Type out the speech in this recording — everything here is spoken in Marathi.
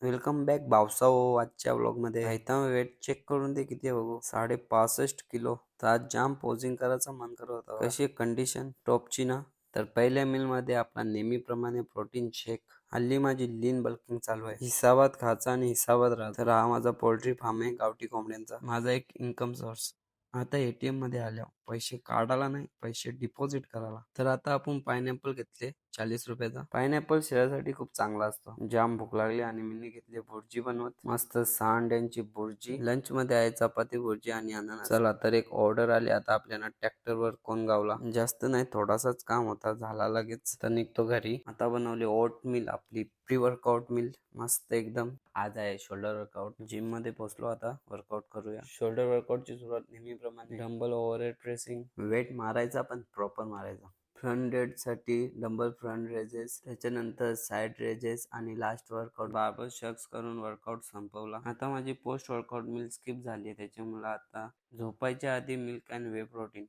Welcome back भावसाओ. आजच्या व्लॉगमध्ये हैता वेट चेक करून दे किती आहे बघू. 65.5 किलो. तर आज जाम पोजिंग करायचं मन करत होता. कशी कंडिशन टॉपची ना. तर पहिल्या मील मध्ये आपला नेहमीप्रमाणे प्रोटीन शेक. हल्ली माझी लीन बल्किंग चालू आहे. हिसाबात खायचा आणि हिसाबात राहा. तर हा माझा पोल्ट्री फार्म आहे गावठी कोंबड्यांचा. माझा एक इन्कम सोर्स. आता एटीएम मध्ये आल्या पैसे काढायला नाही, पैसे डिपॉझिट करायला. तर आता आपण पायनॅपल घेतले 40 रुपयाचा. पायनॅपल शरीरासाठी खूप चांगला असतो. जाम भूक लागली आणि मी घेतली भुर्जी बनवत. मस्त 6 अंड्यांची भुर्जी. लंच मध्ये आहे चपाती भुर्जी आणि अननस. चला तर एक ऑर्डर आली. आता आपल्याला ट्रॅक्टरवर कोण गावला. जास्त नाही, थोडासाच काम होता, झाला लगेच. तर निघतो घरी. आता बनवली ओट मिल, आपली प्री वर्कआउट मिल. मस्त एकदम. आज आहे शोल्डर वर्कआउट. जिम मध्ये पोहोचलो, आता वर्कआउट करूया. शोल्डर वर्कआउटची सुरुवात नेहमीप्रमाणे डंबल ओव्हरहेड प्रेसिंग. वेट मारायचा पण प्रॉपर मारायचा. फ्रंट डेड साठी डंबल फ्रंट रेजेस, त्याच्यानंतर साइड रेजेस आणि लास्ट वर्कआउट बार्बल शक्स करून वर्कआउट संपवला. आता माझी पोस्ट वर्कआउट मिल स्किप झाली, त्याच्यामुळे आता झोपायच्या आधी मिल्क अँड वे प्रोटीन.